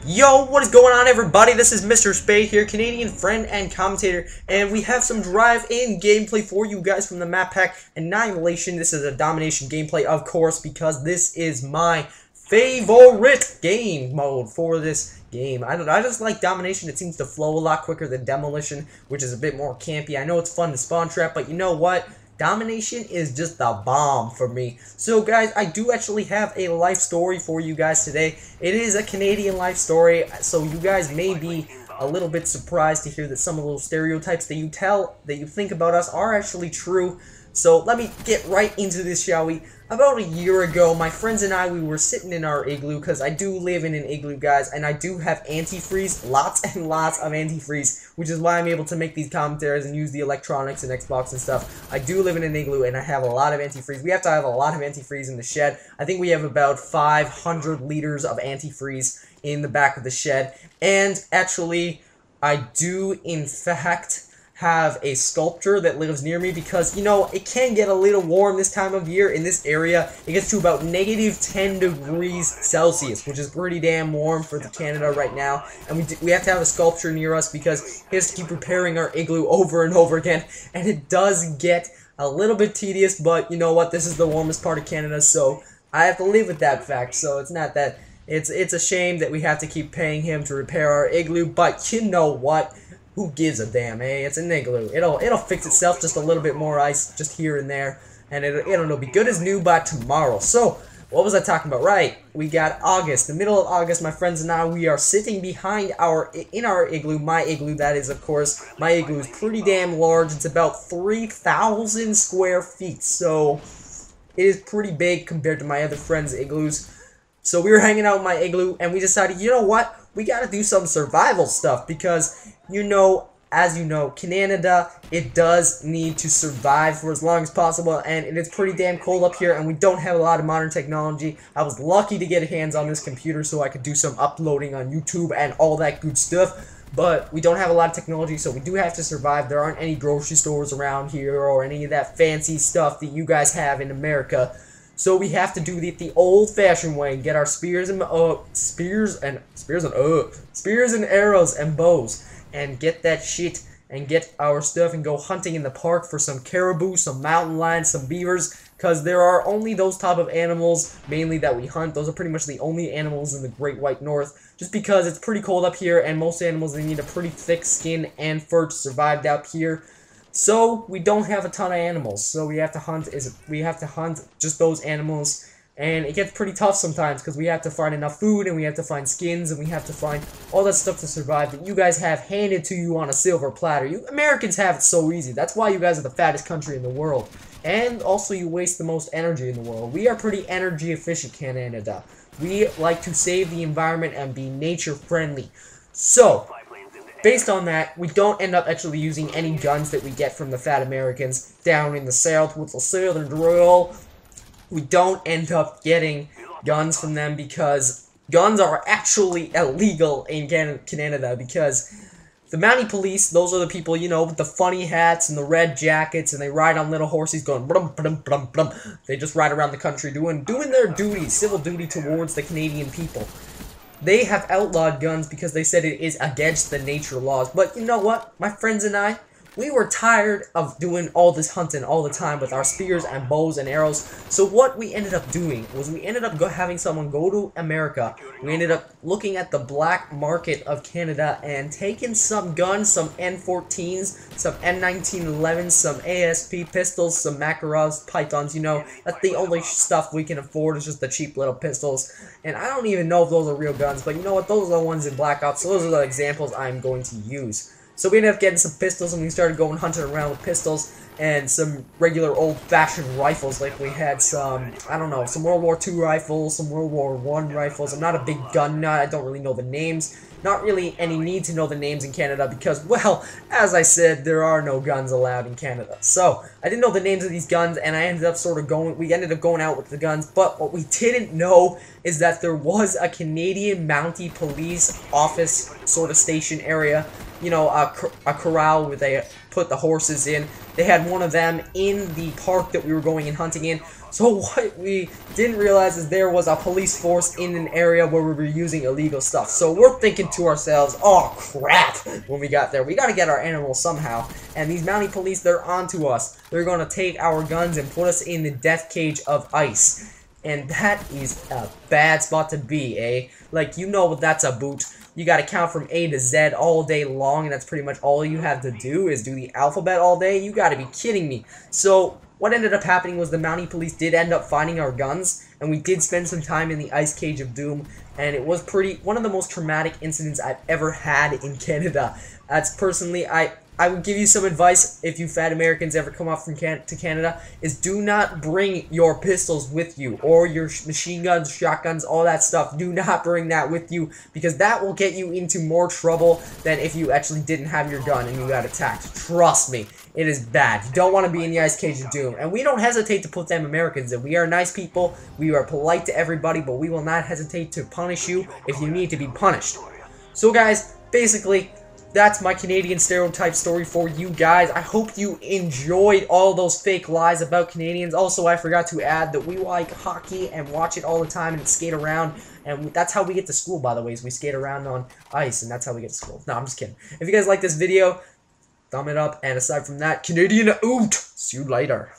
Yo, what is going on, everybody? This is Mr. Spade here, Canadian friend and commentator, and we have some drive-in gameplay for you guys from the map pack Annihilation. This is a Domination gameplay, of course, because this is my favorite game mode for this game. I just like Domination. It seems to flow a lot quicker than Demolition, which is a bit more campy. I know it's fun to spawn trap, but you know what? Domination is just the bomb for me. So guys, I do actually have a life story for you guys today. It is a Canadian life story, so you guys may be a little bit surprised to hear that some of those stereotypes that you think about us are actually true. So let me get right into this, shall we? About a year ago, my friends and I, we were sitting in our igloo, because I do live in an igloo, guys, and I do have antifreeze, lots and lots of antifreeze, which is why I'm able to make these commentaries and use the electronics and Xbox and stuff. I do live in an igloo, and I have a lot of antifreeze. We have to have a lot of antifreeze in the shed. I think we have about 500 liters of antifreeze in the back of the shed, and actually, I do, in fact, have a sculpture that lives near me because, you know, it can get a little warm this time of year in this area. It gets to about -10 degrees Celsius, which is pretty damn warm for Canada right now. And we have to have a sculpture near us because he has to keep repairing our igloo over and over again. And it does get a little bit tedious, but you know what? This is the warmest part of Canada, so I have to live with that fact. So it's not that it's a shame that we have to keep paying him to repair our igloo, but you know what? Who gives a damn, eh? It's an igloo. It'll fix itself, just a little bit more ice, just here and there, and it'll be good as new by tomorrow. So, what was I talking about? Right, we got August, the middle of August. My friends and I, we are sitting behind in our igloo, my igloo. That is, of course, my igloo is pretty damn large. It's about 3,000 square feet, so it is pretty big compared to my other friends' igloos. So we were hanging out in my igloo, and we decided, you know what? We gotta do some survival stuff because, as you know, Canada, it does need to survive for as long as possible, and it is pretty damn cold up here, and we don't have a lot of modern technology. I was lucky to get hands on this computer so I could do some uploading on YouTube and all that good stuff, but we don't have a lot of technology, so we do have to survive. There aren't any grocery stores around here or any of that fancy stuff that you guys have in America. So we have to do it the old-fashioned way and get our spears and arrows and bows and get that shit and get our stuff and go hunting in the park for some caribou, some mountain lions, some beavers, because there are only those type of animals mainly that we hunt. Those are pretty much the only animals in the Great White North, just because it's pretty cold up here and most animals, they need a pretty thick skin and fur to survive out here. So we don't have a ton of animals, so we have to hunt just those animals, and it gets pretty tough sometimes because we have to find enough food, and we have to find skins, and we have to find all that stuff to survive that you guys have handed to you on a silver platter. You Americans have it so easy. That's why you guys are the fattest country in the world, and also you waste the most energy in the world. We are pretty energy efficient, Canada. We like to save the environment and be nature friendly. So based on that, we don't end up actually using any guns that we get from the fat Americans down in the south with the southern drawl. We don't end up getting guns from them because guns are actually illegal in Canada because the Mountie police, those are the people, you know, with the funny hats and the red jackets, and they ride on little horses going brum, brum, brum, brum. They just ride around the country doing their duty, civil duty towards the Canadian people. They have outlawed guns because they said it is against the nature laws. But you know what? My friends and I, we were tired of doing all this hunting all the time with our spears and bows and arrows. So what we ended up doing was we ended up having someone go to America. We ended up looking at the black market of Canada and taking some guns, some N14s, some N1911s, some ASP pistols, some Makarovs, Pythons, you know. That's the only stuff we can afford is just the cheap little pistols. And I don't even know if those are real guns, but you know what? Those are the ones in Black Ops, so those are the examples I'm going to use. So we ended up getting some pistols, and we started going hunting around with pistols and some regular old-fashioned rifles. Like we had some, I don't know, some World War II rifles, some World War I rifles. I'm not a big gun nut. I don't really know the names. Not really any need to know the names in Canada because, well, as I said, there are no guns allowed in Canada. So I didn't know the names of these guns, and we ended up going out with the guns. But what we didn't know is that there was a Canadian Mountie police office sort of station area. You know, a corral with a put the horses in. They had one of them in the park that we were going and hunting in. So what we didn't realize is there was a police force in an area where we were using illegal stuff. So we're thinking to ourselves, oh crap, when we got there. We gotta get our animals somehow. And these mounted police, they're onto us. They're gonna take our guns and put us in the death cage of ice. And that is a bad spot to be, eh? Like, you know that's a boot. You gotta count from A to Z all day long, and that's pretty much all you have to do is do the alphabet all day. You gotta be kidding me. So, what ended up happening was the mounted police did end up finding our guns, and we did spend some time in the ice cage of doom, and it was one of the most traumatic incidents I've ever had in Canada. That's personally, I would give you some advice if you fat Americans ever come up to Canada, is do not bring your pistols with you, or your machine guns, shotguns, all that stuff. Do not bring that with you, because that will get you into more trouble than if you actually didn't have your gun and you got attacked. Trust me, it is bad. You don't want to be in the ice cage of doom, and we don't hesitate to put them Americans in. We are nice people, we are polite to everybody, but we will not hesitate to punish you if you need to be punished. So guys, basically, that's my Canadian stereotype story for you guys. I hope you enjoyed all those fake lies about Canadians. Also, I forgot to add that we like hockey and watch it all the time and skate around. And that's how we get to school, by the way, is we skate around on ice, and that's how we get to school. No, I'm just kidding. If you guys like this video, thumb it up. And aside from that, Canadian out. See you later.